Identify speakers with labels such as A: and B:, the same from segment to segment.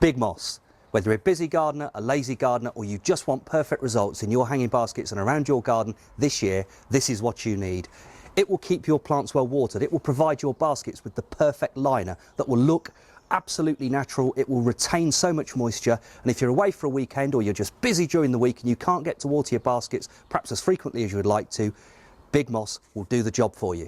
A: Big Moss. Whether you're a busy gardener, a lazy gardener, or you just want perfect results in your hanging baskets and around your garden this year, this is what you need. It will keep your plants well watered. It will provide your baskets with the perfect liner that will look absolutely natural. It will retain so much moisture, and if you're away for a weekend or you're just busy during the week and you can't get to water your baskets perhaps as frequently as you would like to, Big Moss will do the job for you.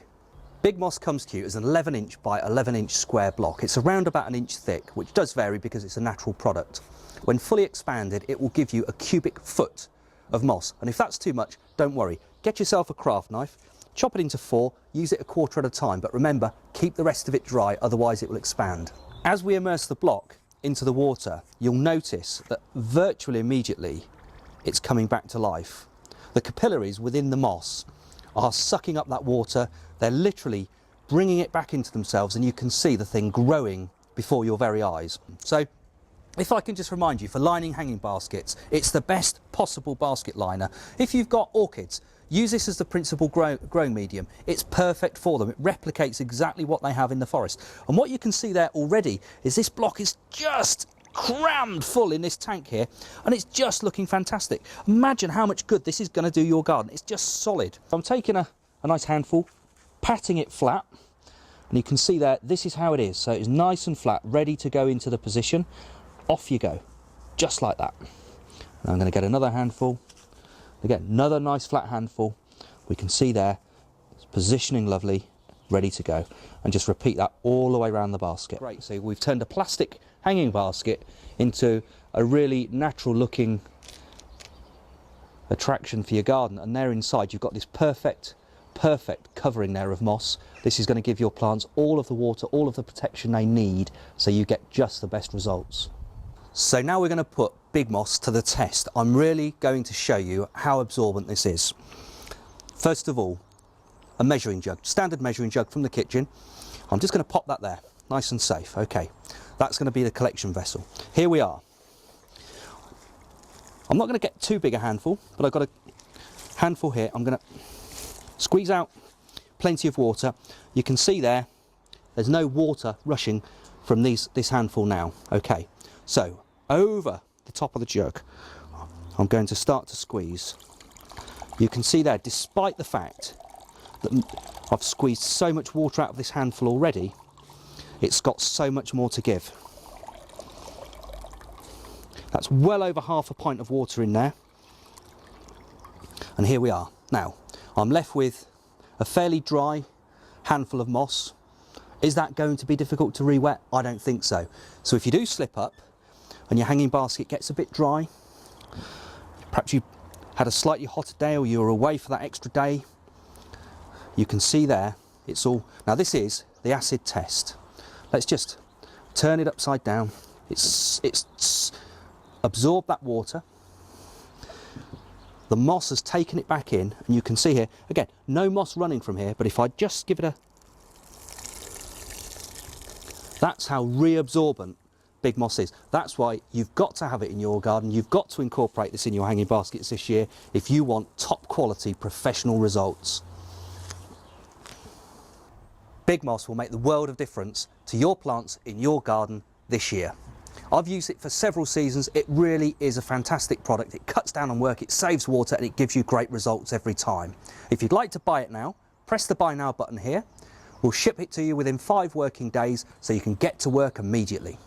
A: Big Moss comes to you as an 11-inch by 11-inch square block. It's around about an inch thick, which does vary because it's a natural product. When fully expanded, it will give you a cubic foot of moss, and if that's too much, don't worry. Get yourself a craft knife, chop it into 4, use it a quarter at a time, but remember, keep the rest of it dry, otherwise it will expand. As we immerse the block into the water, you'll notice that virtually immediately it's coming back to life. The capillaries within the moss are sucking up that water. They're literally bringing it back into themselves, and you can see the thing growing before your very eyes. So if I can just remind you, for lining hanging baskets, it's the best possible basket liner. If you've got orchids, use this as the principal growing medium. It's perfect for them. It replicates exactly what they have in the forest. And what you can see there already is this block is just crammed full in this tank here, and it's just looking fantastic. Imagine how much good this is going to do your garden. It's just solid. I'm taking a nice handful, patting it flat, and you can see there, this is how it is. So it's nice and flat, ready to go into the position. Off you go, just like that. And I'm going to get another handful. Again, another nice flat handful. We can see there, it's positioning lovely, ready to go. And just repeat that all the way around the basket. Great, so we've turned a plastic hanging basket into a really natural looking attraction for your garden. And there inside, you've got this perfect covering there of moss. This is going to give your plants all of the water, all of the protection they need, so you get just the best results. So now we're going to put Big Moss to the test. I'm really going to show you how absorbent this is. First of all, a measuring jug, standard measuring jug from the kitchen. I'm just going to pop that there, nice and safe. Okay, that's going to be the collection vessel. Here we are. I'm not going to get too big a handful, but I've got a handful here. I'm going to squeeze out plenty of water. You can see there's no water rushing from this handful now. Okay, so over the top of the jug, I'm going to start to squeeze. You can see there, despite the fact that I've squeezed so much water out of this handful already, it's got so much more to give. That's well over half a pint of water in there. And here we are. Now, I'm left with a fairly dry handful of moss. Is that going to be difficult to re-wet? I don't think so. So if you do slip up and your hanging basket gets a bit dry, perhaps you had a slightly hotter day or you were away for that extra day, you can see there, it's all, now this is the acid test. Let's just turn it upside down. It's absorbed that water. The moss has taken it back in, and you can see here, again, no moss running from here, but if I just give it a, that's how reabsorbent Big Moss is. That's why you've got to have it in your garden. You've got to incorporate this in your hanging baskets this year if you want top quality professional results. Big Moss will make the world of difference to your plants in your garden this year. I've used it for several seasons. It really is a fantastic product. It cuts down on work, it saves water, and it gives you great results every time. If you'd like to buy it now, press the buy now button here. We'll ship it to you within 5 working days so you can get to work immediately.